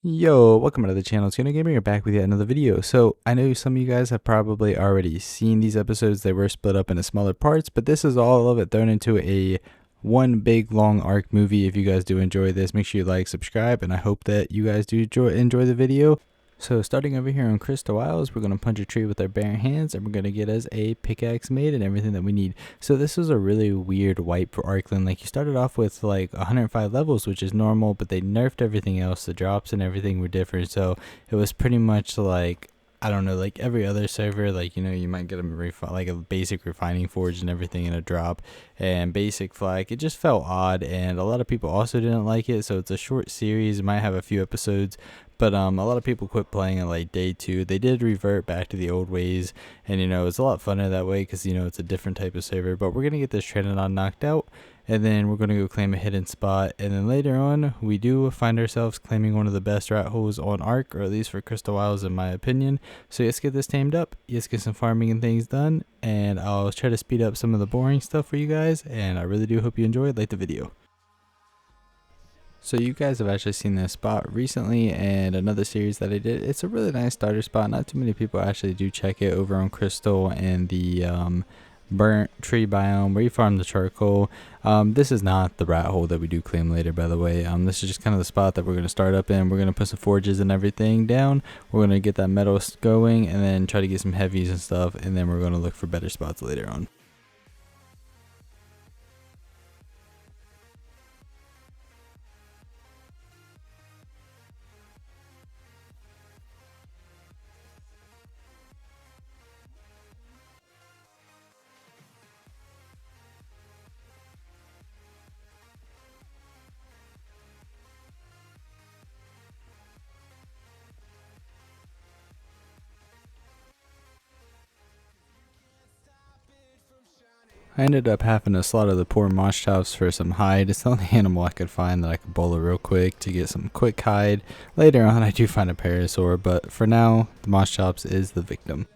Yo, welcome to the channel. It's yonogaming. We're back with yet another video. So I know some of you guys have probably already seen these episodes. They were split up into smaller parts, but this is all of it thrown into a one big long arc movie. If you guys do enjoy this, make sure you like, subscribe, and I hope that you guys do enjoy the video. So starting over here on Crystal Isles, we're going to punch a tree with our bare hands, and we're going to get us a pickaxe made and everything that we need. So this was a really weird wipe for Arkland. Like, you started off with like 105 levels, which is normal, but they nerfed everything else. The drops and everything were different. So it was pretty much like, I don't know, like every other server, like, you might get like a basic refining forge and everything in a drop and basic flag. It just felt odd, and a lot of people also didn't like it. So it's a short series. It might have a few episodes, but a lot of people quit playing at like day 2. They did revert back to the old ways, and it's a lot funner that way because it's a different type of server. But we're gonna get this Trinodon knocked out, and then we're gonna go claim a hidden spot, and then later on we do find ourselves claiming one of the best rat holes on Ark, or at least for Crystal Isles in my opinion. So let's get this tamed up, let's get some farming and things done, and I'll try to speed up some of the boring stuff for you guys, and I really do hope you enjoyed. Like the video. So you guys have actually seen this spot recently and another series that I did. It's a really nice starter spot. Not too many people actually do check it over on Crystal and the burnt tree biome where you farm the charcoal. This is not the rat hole that we do claim later, by the way. This is just kind of the spot that we're going to start up in. We're going to put some forges and everything down. We're going to get that metal going and then try to get some heavies and stuff, and then we're going to look for better spots later on. I ended up having to slaughter the poor moss chops for some hide. It's the only animal I could find that I could bowl it real quick to get some quick hide. Later on I do find a parasaur, but for now the moss chops is the victim.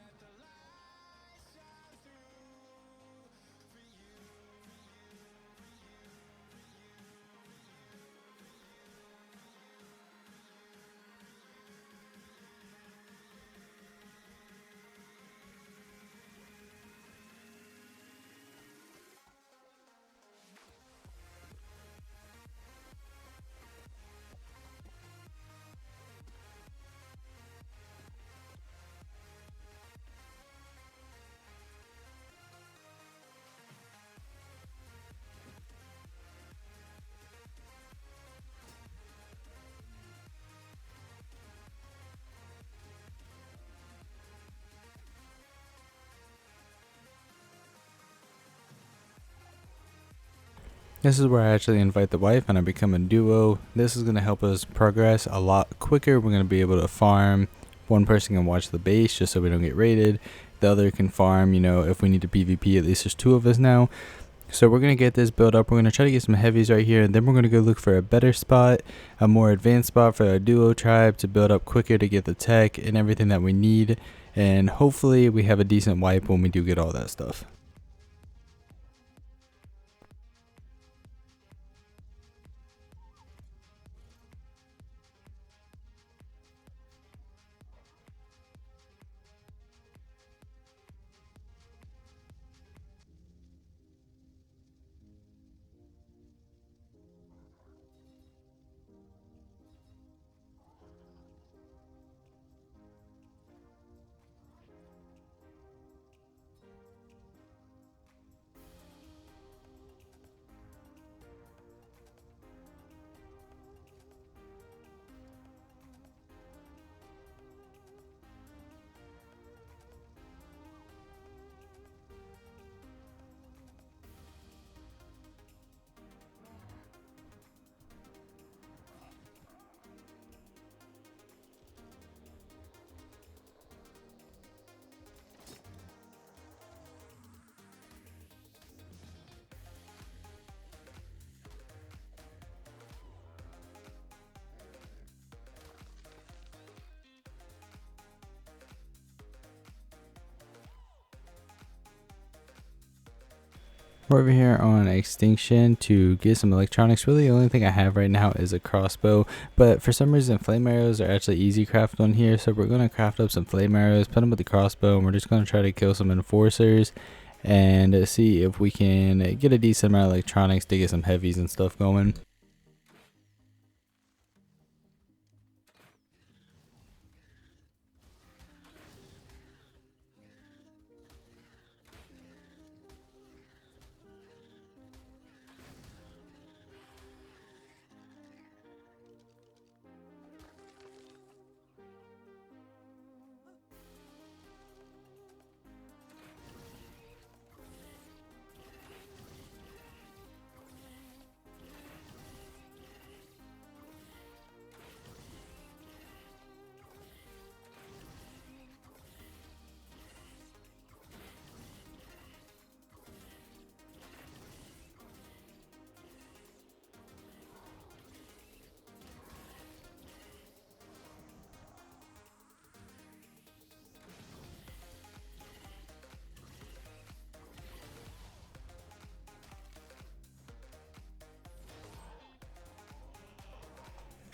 This is where I actually invite the wife and I become a duo. This is going to help us progress a lot quicker. We're going to be able to farm. One person can watch the base just so we don't get raided. The other can farm, if we need to PvP. At least there's 2 of us now. So we're going to get this built up. We're going to try to get some heavies right here. And then we're going to go look for a better spot, a more advanced spot for our duo tribe to build up quicker to get the tech and everything that we need. And hopefully we have a decent wipe when we do get all that stuff. We're over here on Extinction to get some electronics. Really the only thing I have right now is a crossbow, but for some reason flame arrows are actually easy craft on here, so we're going to craft up some flame arrows, put them with the crossbow, and we're just going to try to kill some enforcers and see if we can get a decent amount of electronics to get some heavies and stuff going.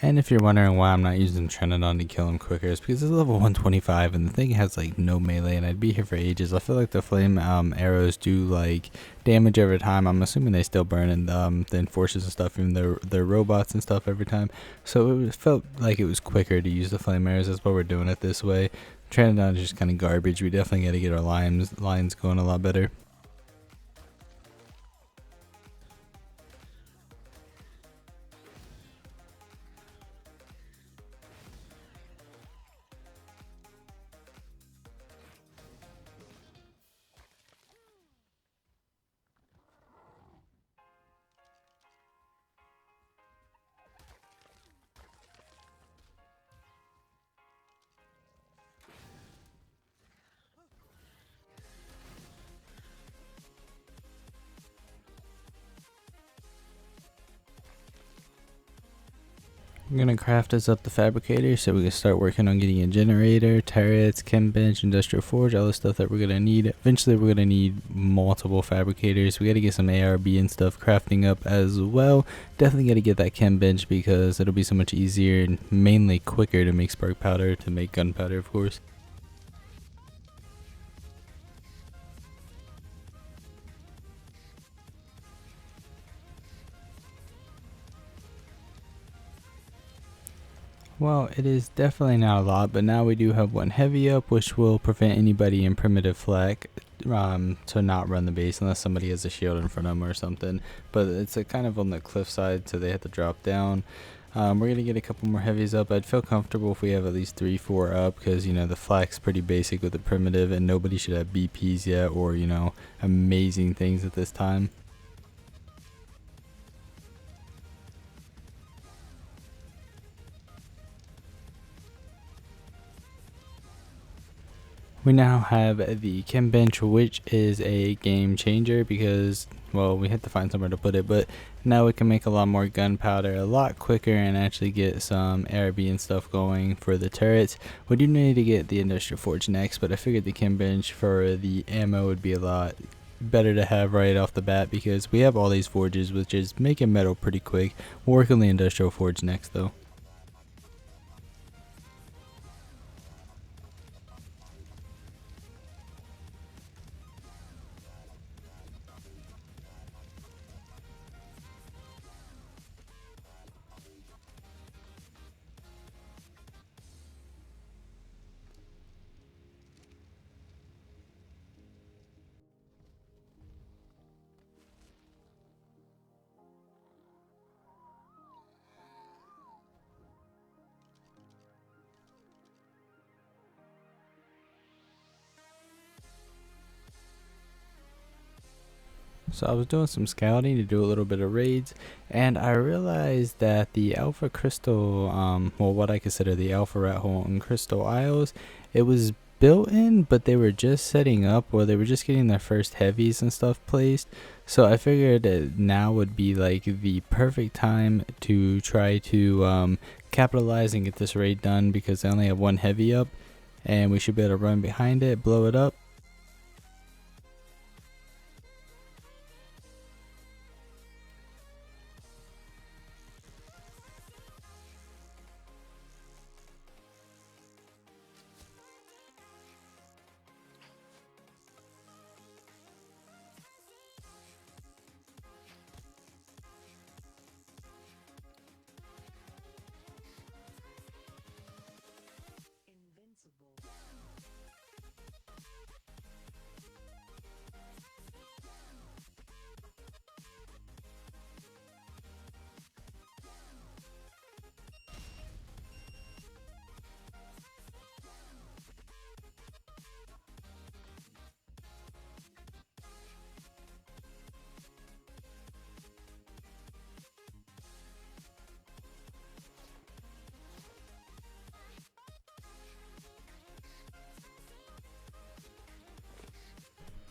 And if you're wondering why I'm not using Trinodon to kill him quicker, it's because it's level 125 and the thing has like no melee and I'd be here for ages. I feel like the flame arrows do like damage every time. I'm assuming they still burn and the enforcers and stuff, even their robots and stuff every time. So it felt like it was quicker to use the flame arrows. That's why we're doing it this way. Trinodon is just kind of garbage. We definitely got to get our lines going a lot better. I'm gonna craft us up the fabricator so we can start working on getting a generator, turrets, chem bench, industrial forge, all the stuff that we're gonna need. Eventually we're gonna need multiple fabricators. We gotta get some ARB and stuff crafting up as well. Definitely gotta get that chem bench because it'll be so much easier and mainly quicker to make spark powder, to make gunpowder of course. Well, it is definitely not a lot, but now we do have one heavy up, which will prevent anybody in primitive flak to not run the base unless somebody has a shield in front of them or something. But it's kind of on the cliff side, so they have to drop down. We're going to get a couple more heavies up. I'd feel comfortable if we have at least 3-4 up because, you know, the flak's pretty basic with the primitive and nobody should have BPs yet or, you know, amazing things at this time. We now have the chem bench, which is a game changer because, well, we had to find somewhere to put it, but now we can make a lot more gunpowder a lot quicker and actually get some ARB and stuff going for the turrets. We do need to get the industrial forge next, but I figured the chem bench for the ammo would be a lot better to have right off the bat because we have all these forges, which is making metal pretty quick. We'll work on the industrial forge next though. So I was doing some scouting to do a little bit of raids, and I realized that the Alpha Crystal, well, what I consider the Alpha Rathole and Crystal Isles, it was built in, but they were just setting up, or they were just getting their first heavies and stuff placed. So I figured that now would be like the perfect time to try to capitalize and get this raid done because I only have 1 heavy up, and we should be able to run behind it, blow it up.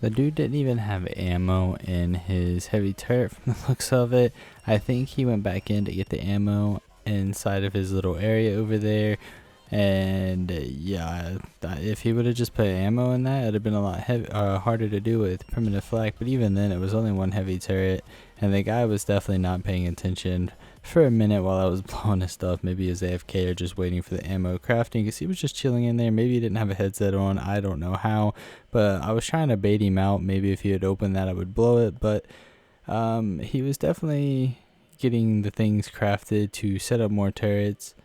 The dude didn't even have ammo in his heavy turret from the looks of it. I think he went back in to get the ammo inside of his little area over there. And yeah, if he would have just put ammo in that, it'd have been a lot harder to do with primitive flak. But even then, it was only one heavy turret, and the guy was definitely not paying attention for a minute while I was blowing his stuff. Maybe he was AFK or just waiting for the ammo crafting, because he was just chilling in there. Maybe he didn't have a headset on. I don't know how, but I was trying to bait him out. Maybe if he had opened that, I would blow it. But he was definitely getting the things crafted to set up more turrets.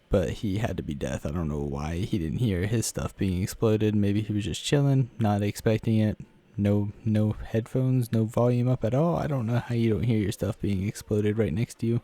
But he had to be death. I don't know why he didn't hear his stuff being exploded. Maybe he was just chilling, not expecting it. No headphones, no volume up at all. I don't know how you don't hear your stuff being exploded right next to you.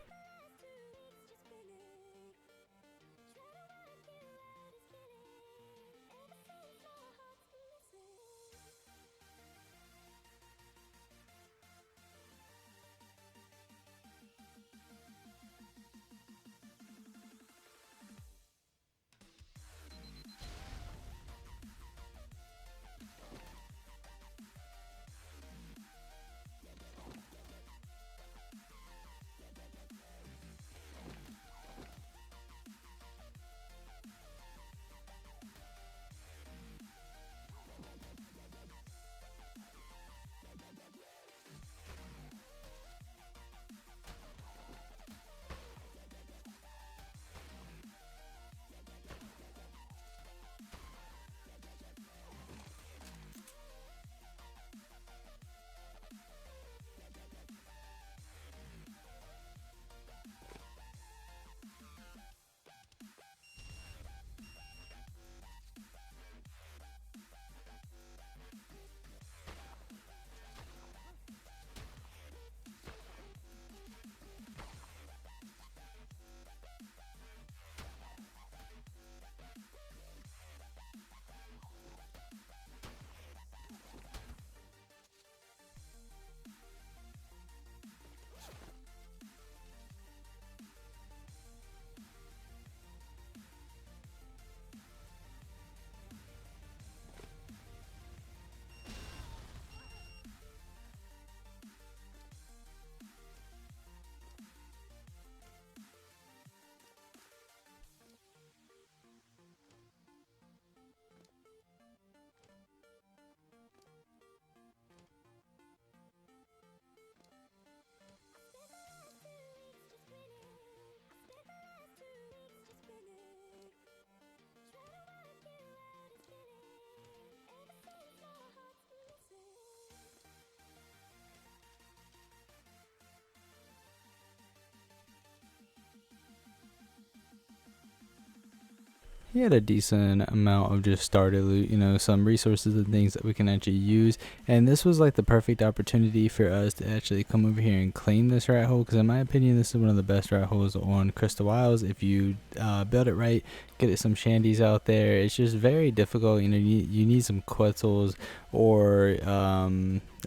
He had a decent amount of just starter loot, some resources and things that we can actually use. And this was like the perfect opportunity for us to actually come over here and claim this rat hole, because in my opinion, this is one of the best rat holes on Crystal Isles. If you build it right, get it some shandies out there. It's just very difficult. You need some quetzals or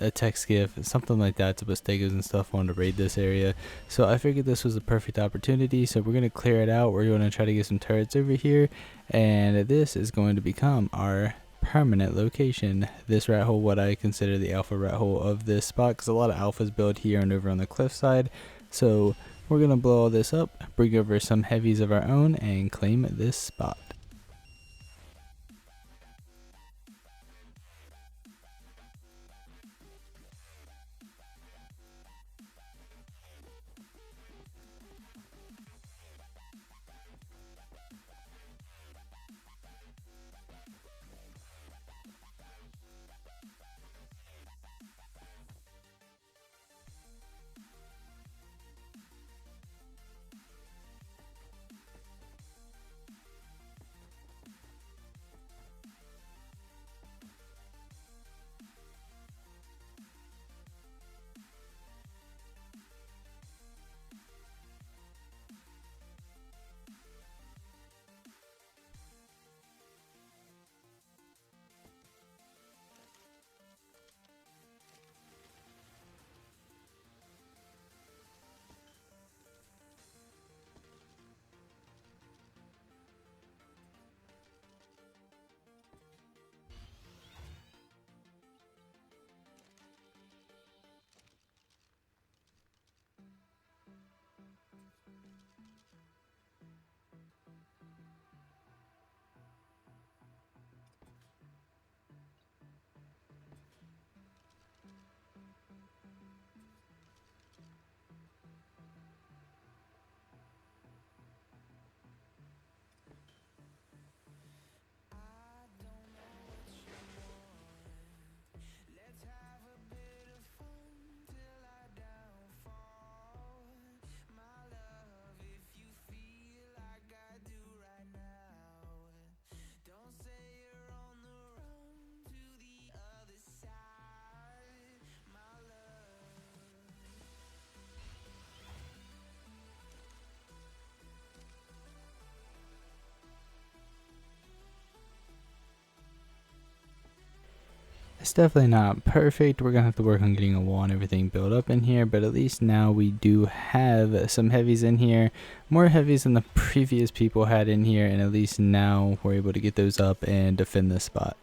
a tech skiff, something like that, to put stegos and stuff on to raid this area. So I figured this was a perfect opportunity. So we're going to clear it out. We're going to try to get some turrets over here, and this is going to become our permanent location. This rat hole, what I consider the alpha rat hole of this spot, because a lot of alphas build here and over on the cliffside. So we're going to blow all this up, bring over some heavies of our own, and claim this spot. It's definitely not perfect. We're gonna have to work on getting a wall and everything built up in here, but at least now we do have some heavies in here, more heavies than the previous people had in here, and at least now we're able to get those up and defend this spot.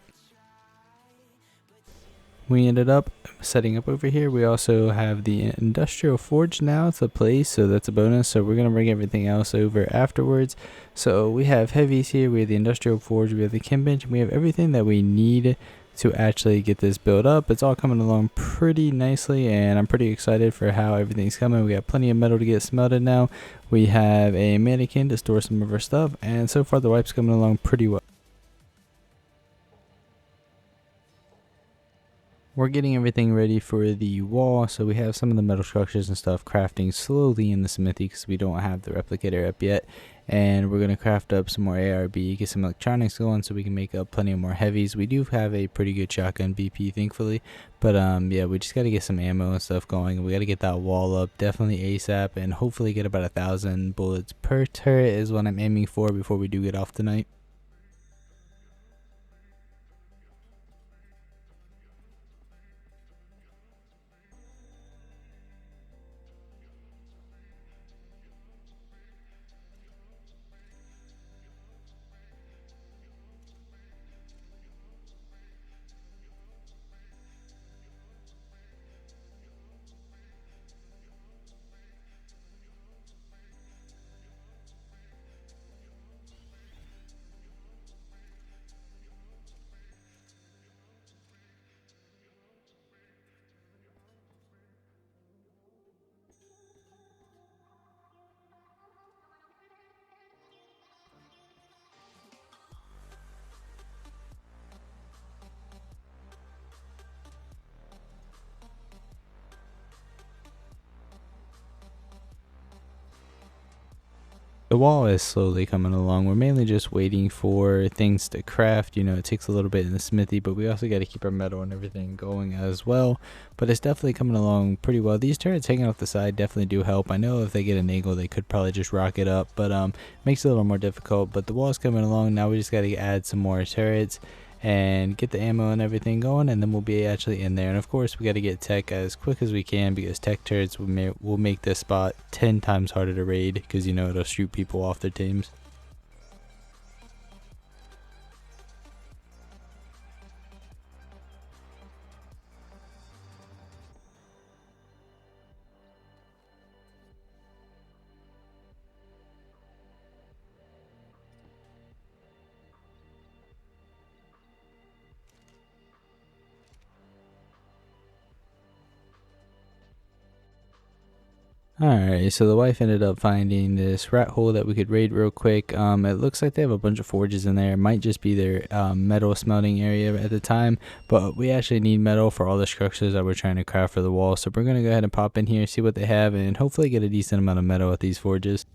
We ended up setting up over here. We also have the industrial forge now to place, so that's a bonus. So we're gonna bring everything else over afterwards. So we have heavies here, we have the industrial forge, we have the chem bench, and we have everything that we need to actually get this built up. It's all coming along pretty nicely, and I'm pretty excited for how everything's coming. We got plenty of metal to get smelted now. We have a mannequin to store some of our stuff, and so far the wipe's coming along pretty well. We're getting everything ready for the wall, so we have some of the metal structures and stuff crafting slowly in the smithy because we don't have the replicator up yet. And we're going to craft up some more ARB, get some electronics going so we can make up plenty of more heavies. We do have a pretty good shotgun BP, thankfully. But yeah, we just got to get some ammo and stuff going. We got to get that wall up definitely ASAP and hopefully get about 1,000 bullets per turret is what I'm aiming for before we do get off tonight. The wall is slowly coming along. We're mainly just waiting for things to craft. You know, it takes a little bit in the smithy, but we also got to keep our metal and everything going as well. But it's definitely coming along pretty well. These turrets hanging off the side definitely do help. I know if they get an angle, they could probably just rock it up, but makes it a little more difficult. But the wall's coming along. Now we just got to add some more turrets and get the ammo and everything going, and then we'll be actually in there. And of course we got to get tech as quick as we can because tech turrets will make this spot 10 times harder to raid because, you know, it'll shoot people off their teams. Alright, so the wife ended up finding this Rathole that we could raid real quick. It looks like they have a bunch of forges in there. It might just be their metal smelting area at the time, but we actually need metal for all the structures that we're trying to craft for the wall. So we're going to go ahead and pop in here, see what they have, and hopefully get a decent amount of metal at these forges.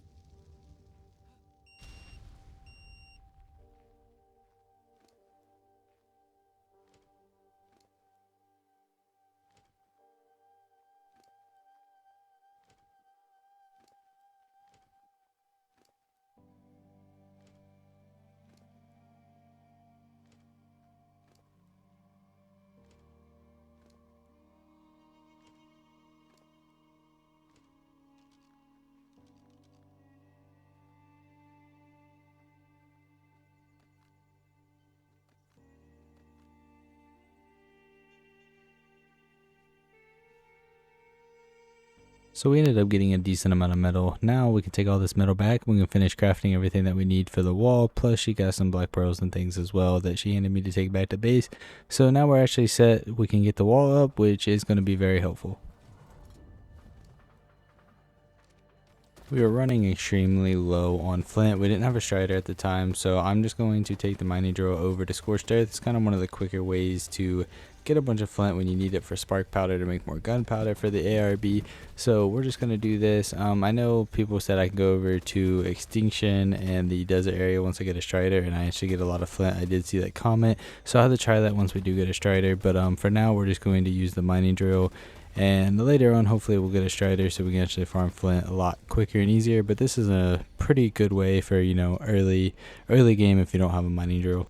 So we ended up getting a decent amount of metal. Now we can take all this metal back. We can finish crafting everything that we need for the wall. Plus she got some black pearls and things as well that she handed me to take back to base. So now we're actually set. We can get the wall up, which is going to be very helpful. We were running extremely low on flint. We didn't have a strider at the time, so I'm just going to take the mining drill over to scorched earth. It's kind of one of the quicker ways to get a bunch of flint when you need it for spark powder to make more gunpowder for the ARB. So we're just going to do this. I know people said I can go over to extinction and the desert area once I get a strider, and I actually get a lot of flint. I did see that comment, so I'll have to try that once we do get a strider. But for now we're just going to use the mining drill, and later on hopefully we'll get a strider so we can actually farm flint a lot quicker and easier. But this is a pretty good way for, you know, early game if you don't have a mining drill.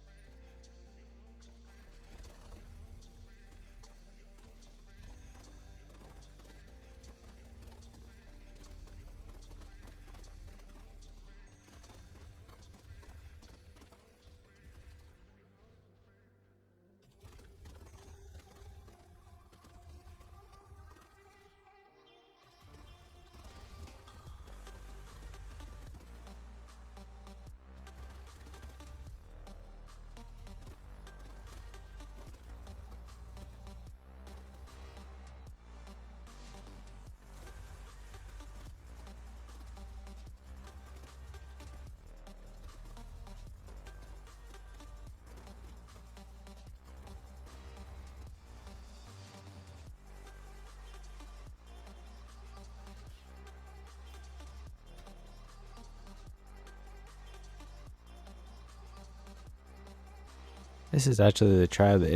This is actually the tribe that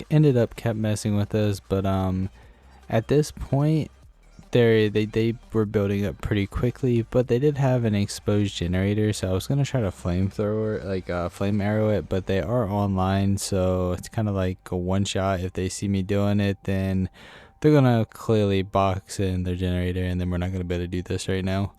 ended up kept messing with us, but at this point they were building up pretty quickly, but they did have an exposed generator, so I was gonna try to flamethrower, like flame arrow it, but they are online, so it's kind of like a one shot. If they see me doing it, then they're gonna clearly box in their generator, and then we're not gonna be able to do this right now.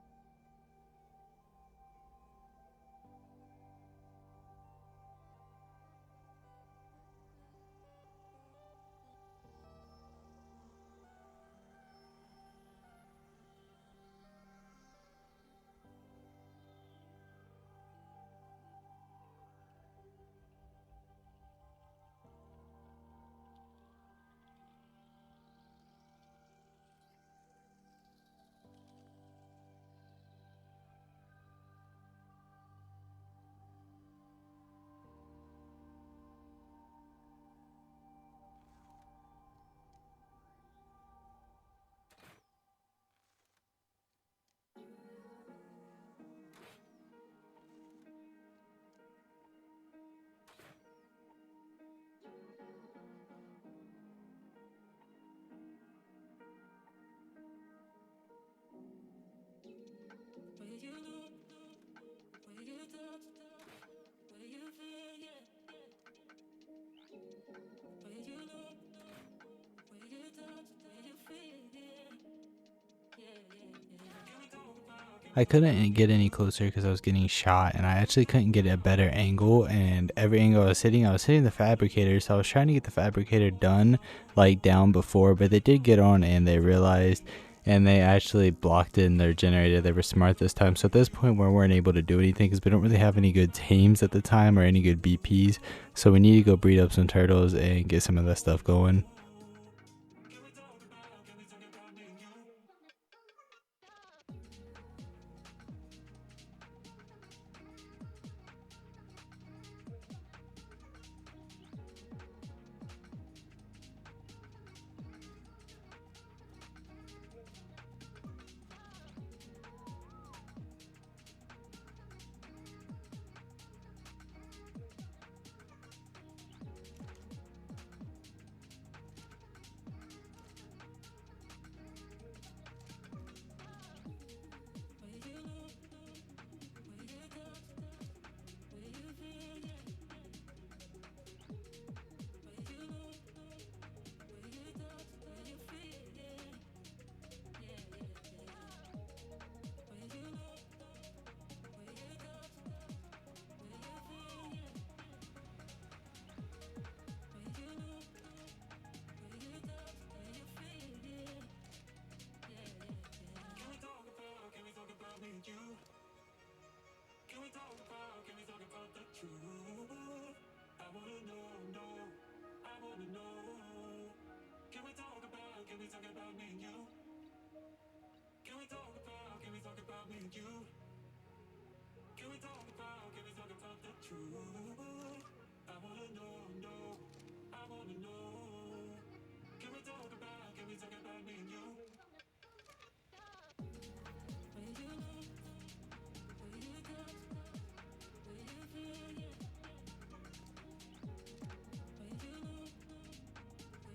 I couldn't get any closer because I was getting shot, and I actually couldn't get a better angle, and every angle I was hitting the fabricator, so I was trying to get the fabricator done, like down before, but they did get on and they realized, and they actually blocked in their generator. They were smart this time, so at this point we weren't able to do anything because we don't really have any good tames at the time or any good BPs, so we need to go breed up some turtles and get some of that stuff going.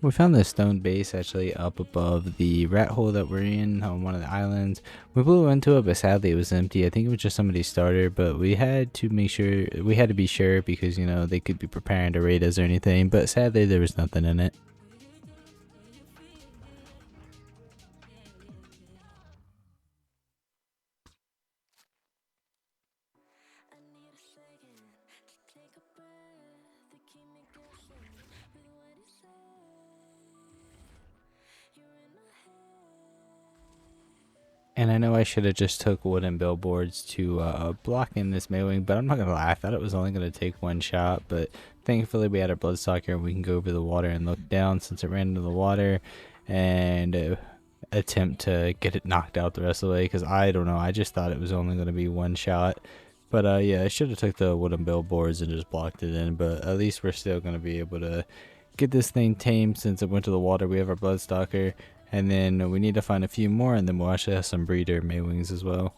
We found this stone base actually up above the rat hole that we're in on one of the islands. We blew into it, but sadly it was empty. I think it was just somebody's starter, but we had to be sure because, you know, they could be preparing to raid us or anything, but sadly there was nothing in it. And I know I should have just took wooden billboards to block in this mailing, but I'm not gonna lie, I thought it was only gonna take one shot, but thankfully we had our bloodstalker and we can go over the water and look down since it ran into the water, and attempt to get it knocked out the rest of the way, because I don't know, I just thought it was only gonna be one shot. But yeah, I should have took the wooden billboards and just blocked it in, but at least we're still gonna be able to get this thing tamed since it went to the water. We have our bloodstalker, and then we need to find a few more, and then we'll actually have some breeder maywings as well.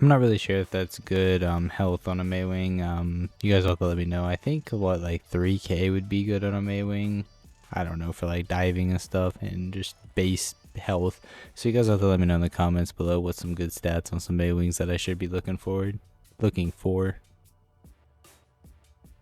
I'm not really sure if that's good health on a Maywing. You guys have to let me know. I think what, like 3k would be good on a Maywing. I don't know, for like diving and stuff and just base health. So you guys have to let me know in the comments below what's some good stats on some Maywings that I should be looking for.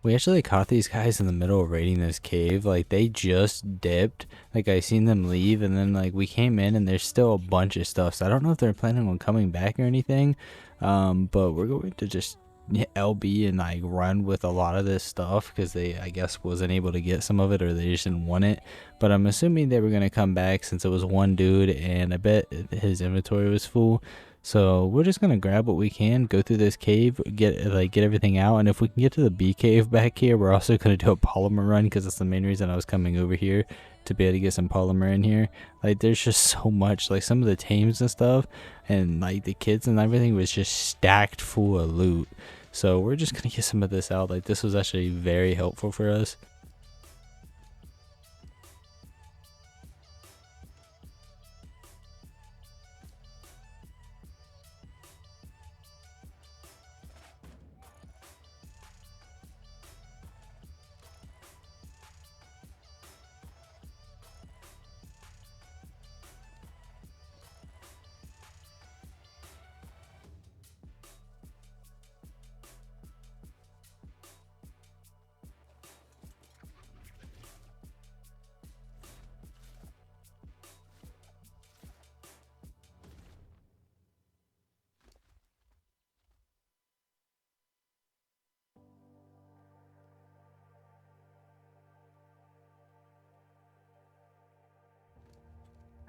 We actually caught these guys in the middle of raiding this cave. Like, they just dipped. Like, I seen them leave, and then like we came in and there's still a bunch of stuff. So I don't know if they're planning on coming back or anything. But we're going to just LB and like run with a lot of this stuff because they, I guess, wasn't able to get some of it, or they just didn't want it. But I'm assuming they were gonna come back since it was one dude, and I bet his inventory was full. So we're just gonna grab what we can, go through this cave, get everything out, and if we can get to the B cave back here, we're also gonna do a polymer run because that's the main reason I was coming over here, to be able to get some polymer in here. Like, there's just so much, like some of the tames and stuff, and like the kids and everything was just stacked full of loot. So we're just gonna get some of this out. Like, this was actually very helpful for us.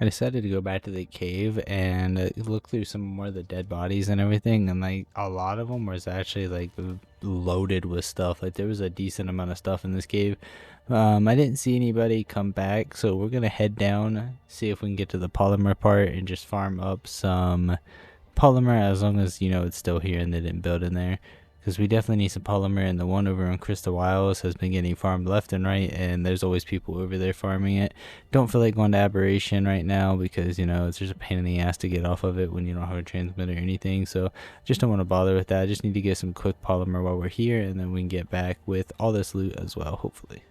I decided to go back to the cave and look through some more of the dead bodies and everything, and like a lot of them was actually like loaded with stuff. Like, there was a decent amount of stuff in this cave. I didn't see anybody come back, so we're gonna head down, see if we can get to the polymer part and just farm up some polymer, as long as, you know, it's still here and they didn't build in there, because we definitely need some polymer. And the one over in Crystal Wilds has been getting farmed left and right, and there's always people over there farming it. Don't feel like going to Aberration right now because, you know, it's just a pain in the ass to get off of it when you don't have a transmitter or anything. So just don't want to bother with that. I just need to get some quick polymer while we're here, and then we can get back with all this loot as well, hopefully.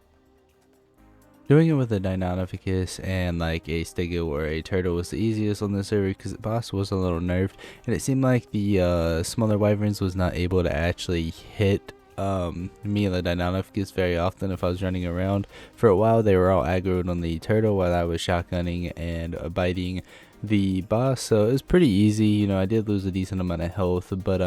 Doing it with a Deinonychus and like a Stego or a Turtle was the easiest on this server because the boss was a little nerfed, and it seemed like the smaller Wyverns was not able to actually hit me and the Deinonychus very often if I was running around. For a while they were all aggroed on the Turtle while I was shotgunning and biting the boss, so it was pretty easy. You know, I did lose a decent amount of health, but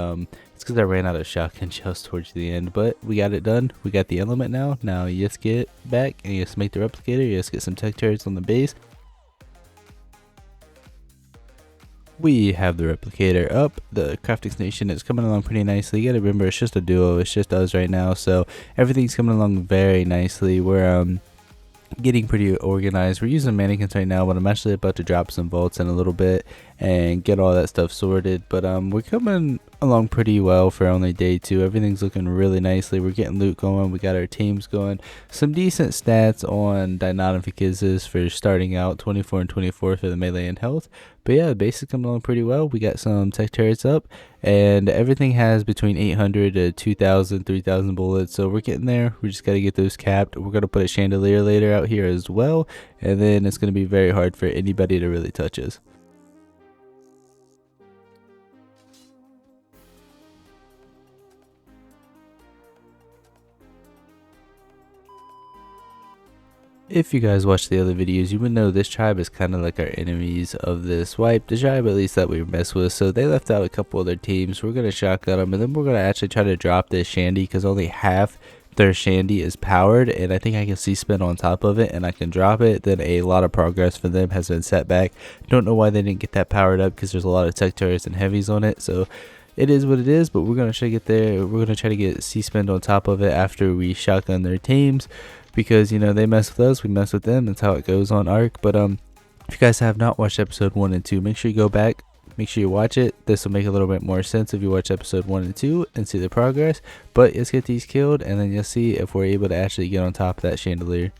it's because I ran out of shotgun shells towards the end. But we got it done. We got the element now. Now you just get back and you just make the replicator. You just get some tech turrets on the base. We have the replicator up. The crafting station is coming along pretty nicely. You gotta remember, it's just a duo. It's just us right now, so everything's coming along very nicely. We're getting pretty organized. We're using mannequins right now, but I'm actually about to drop some vaults in a little bit and get all that stuff sorted. But we're coming along pretty well for only day 2. Everything's looking really nicely. We're getting loot going. We got our teams going. Some decent stats on Deinonychus for starting out, 24 and 24 for the melee and health. But yeah, the base is coming along pretty well. We got some tech turrets up, and everything has between 800 to 2,000, 3,000 bullets. So we're getting there. We just got to get those capped. We're going to put a chandelier later out here as well, and then it's going to be very hard for anybody to really touch us. If you guys watch the other videos, you would know this tribe is kind of like our enemies of this wipe. The tribe, at least, that we mess with. So they left out a couple of their teams. We're going to shotgun them, and then we're going to actually try to drop this shandy because only half their shandy is powered, and I think I can see spin on top of it and I can drop it. Then a lot of progress for them has been set back. Don't know why they didn't get that powered up because there's a lot of tech turrets and heavies on it. So it is what it is, but we're going to try to get there. We're going to try to get C-spend on top of it after we shotgun their teams, because, you know, they mess with us, we mess with them. That's how it goes on Ark. But if you guys have not watched episode 1 and 2, make sure you go back, make sure you watch it. This will make a little bit more sense if you watch episode 1 and 2 and see the progress. But let's get these killed, and then you'll see if we're able to actually get on top of that chandelier.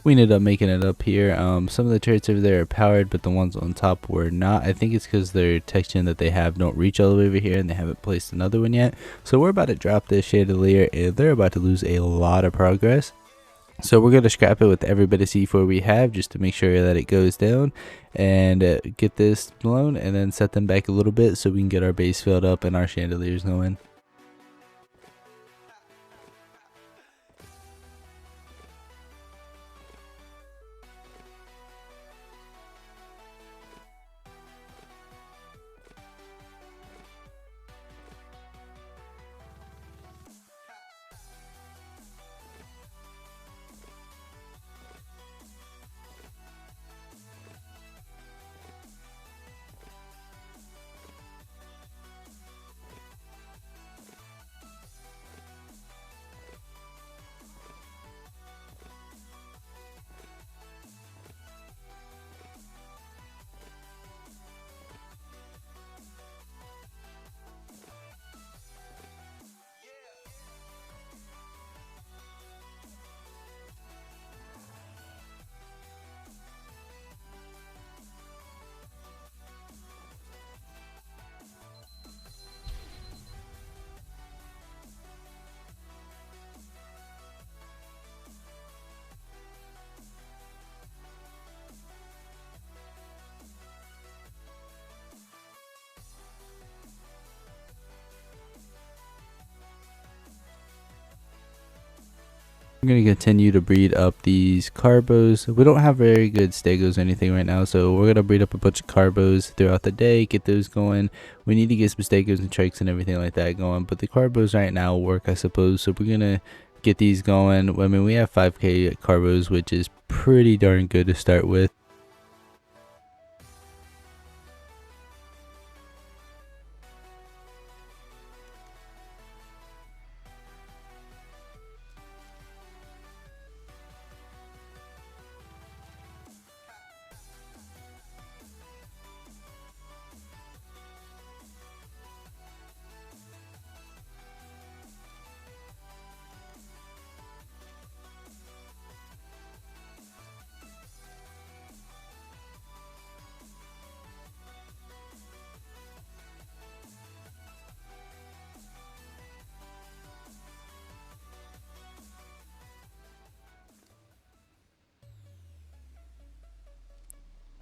we ended up making it up here. Some of the turrets over there are powered, but the ones on top were not. I think it's because their tech gen that they have don't reach all the way over here, and they haven't placed another one yet. So we're about to drop this chandelier, and they're about to lose a lot of progress. So we're going to scrap it with every bit of C4 we have just to make sure that it goes down, and get this blown, and then set them back a little bit so we can get our base filled up and our chandeliers going. We're going to continue to breed up these carbos. We don't have very good stegos or anything right now, so we're going to breed up a bunch of carbos throughout the day, get those going. We need to get some stegos and trikes and everything like that going, but the carbos right now work, I suppose, so we're going to get these going. I mean, we have 5k carbos, which is pretty darn good to start with.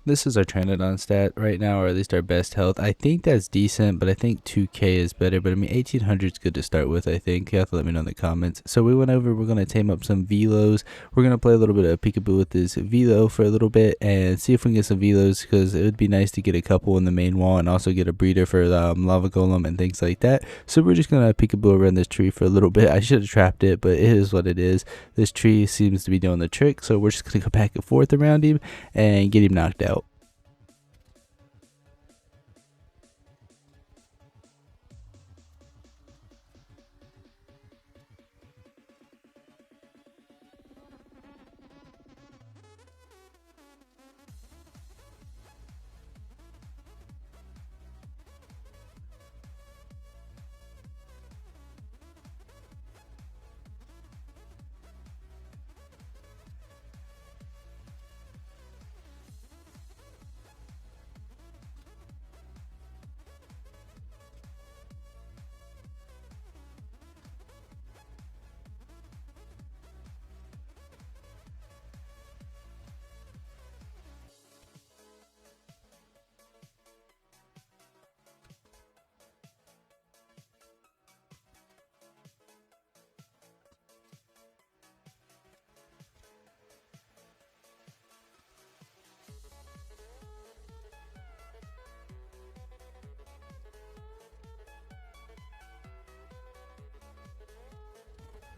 This is our Tranodon stat right now, or at least our best health. I think that's decent, but I think 2k is better. But I mean, 1800 is good to start with, I think. You have to let me know in the comments. So we went over, we're going to tame up some velos. We're going to play a little bit of peekaboo with this velo for a little bit and see if we can get some velos, because it would be nice to get a couple in the main wall and also get a breeder for the lava golem and things like that. So we're just going to peekaboo around this tree for a little bit. I should have trapped it, but it is what it is. This tree seems to be doing the trick, so we're just going to go back and forth around him and get him knocked out.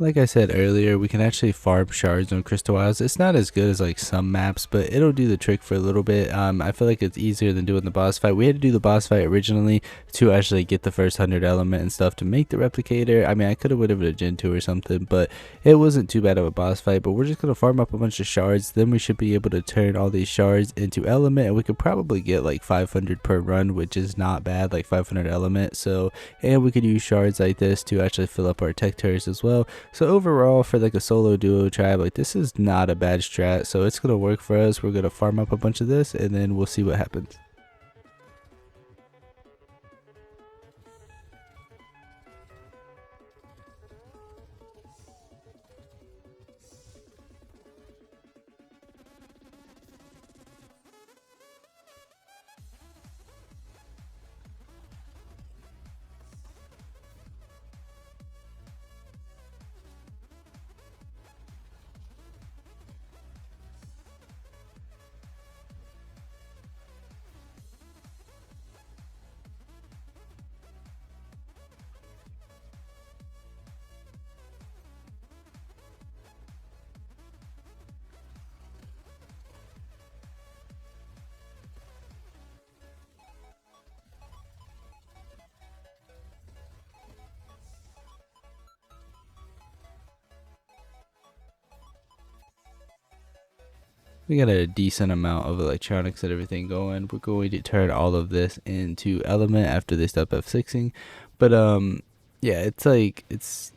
Like I said earlier, we can actually farm shards on crystal isles. It's not as good as like some maps, but it'll do the trick for a little bit. I feel like it's easier than doing the boss fight. We had to do the boss fight originally to actually get the first 100 element and stuff to make the replicator. I mean, I could have went over to Gen 2 or something, but it wasn't too bad of a boss fight. But we're just going to farm up a bunch of shards. Then we should be able to turn all these shards into element, and we could probably get like 500 per run, which is not bad, like 500 element. So, and we could use shards like this to actually fill up our tech turrets as well. So overall, for like a solo duo tribe, like this is not a bad strat, so it's gonna work for us. We're gonna farm up a bunch of this and then we'll see what happens. We got a decent amount of electronics and everything going. We're going to turn all of this into element after they stop F6ing. But yeah, it's like it's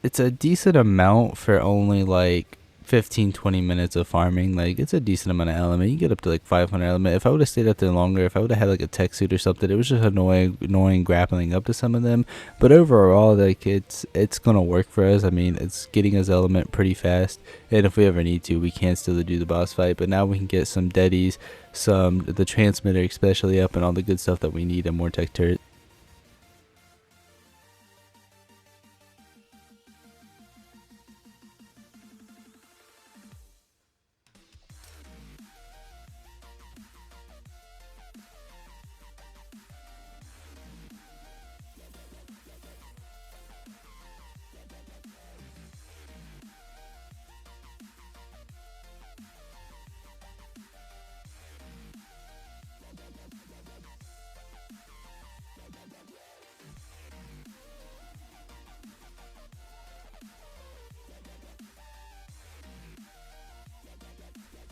a decent amount for only like 15-20 minutes of farming. Like it's a decent amount of element. You get up to like 500 element. If I would have stayed up there longer, if I would have had like a tech suit or something, it was just annoying grappling up to some of them. But overall, like it's gonna work for us. I mean, it's getting us element pretty fast, and if we ever need to, we can still do the boss fight. But now we can get some deadies, the transmitter especially up, and all the good stuff that we need, and more tech turret.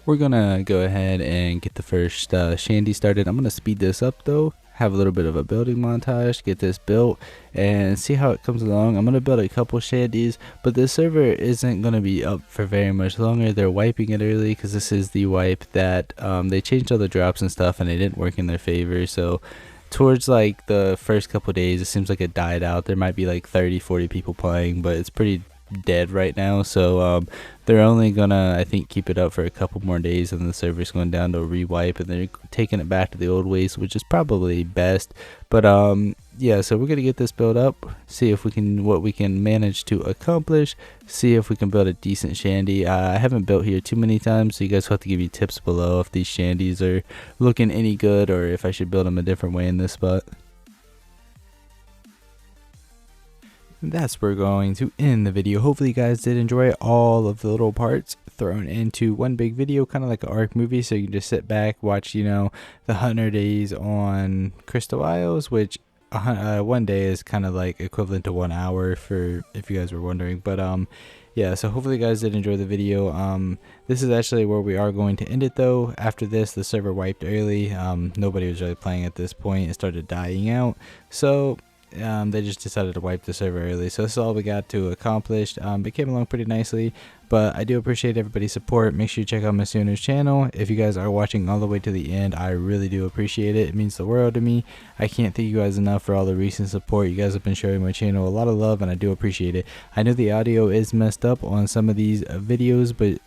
We're gonna go ahead and get the first shandy started. I'm gonna speed this up though, have a little bit of a building montage, get this built and see how it comes along. I'm gonna build a couple shandies, but this server isn't gonna be up for very much longer. They're wiping it early because this is the wipe that they changed all the drops and stuff and they didn't work in their favor. So towards like the first couple days, it seems like it died out. There might be like 30-40 people playing, but it's pretty dead right now. So they're only gonna, I think, keep it up for a couple more days, and the server's going down to rewipe, and they're taking it back to the old ways, which is probably best. But yeah, so we're gonna get this built up, see if we can, what we can manage to accomplish, see if we can build a decent shandy. I haven't built here too many times, so you guys will have to give me tips below if these shandies are looking any good, or if I should build them a different way in this spot. That's where we're going to end the video. Hopefully you guys did enjoy all of the little parts thrown into one big video, kind of like an ARC movie, so you can just sit back, watch, you know, the 100 days on Crystal Isles, which 1 day is kind of like equivalent to 1 hour, for if you guys were wondering. But yeah, so hopefully you guys did enjoy the video. This is actually where we are going to end it though. After this, the server wiped early. Nobody was really playing at this point. It started dying out, so they just decided to wipe the server early. So this is all we got to accomplish. It came along pretty nicely, but I do appreciate everybody's support. Make sure you check out Miss YoNo's channel. If you guys are watching all the way to the end, I really do appreciate it. It means the world to me. I can't thank you guys enough for all the recent support. You guys have been showing my channel a lot of love, and I do appreciate it. I know the audio is messed up on some of these videos, but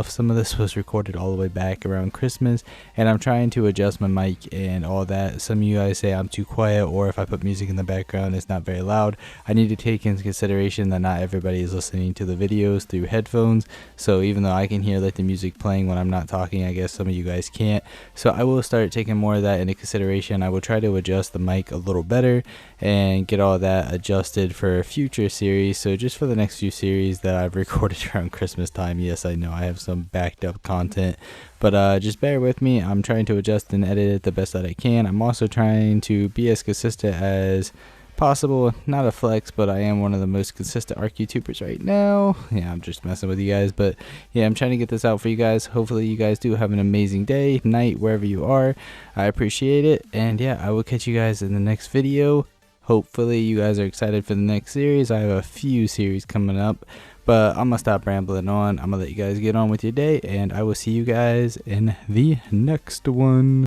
some of this was recorded all the way back around Christmas, and I'm trying to adjust my mic and all that. Some of you guys say I'm too quiet, or if I put music in the background, it's not very loud. I need to take into consideration that not everybody is listening to the videos through headphones, so even though I can hear like the music playing when I'm not talking, I guess some of you guys can't. So I will start taking more of that into consideration. I will try to adjust the mic a little better and get all that adjusted for future series. So just for the next few series that I've recorded around Christmas time, yes, I know I have some backed up content, but just bear with me. I'm trying to adjust and edit it the best that I can. I'm also trying to be as consistent as possible. Not a flex, but I am one of the most consistent ARC YouTubers right now. Yeah, I'm just messing with you guys, but yeah, I'm trying to get this out for you guys. Hopefully you guys do have an amazing day, night, wherever you are. I appreciate it, and yeah, I will catch you guys in the next video. Hopefully you guys are excited for the next series. I have a few series coming up, but I'm gonna stop rambling on. I'm gonna let you guys get on with your day, and I will see you guys in the next one.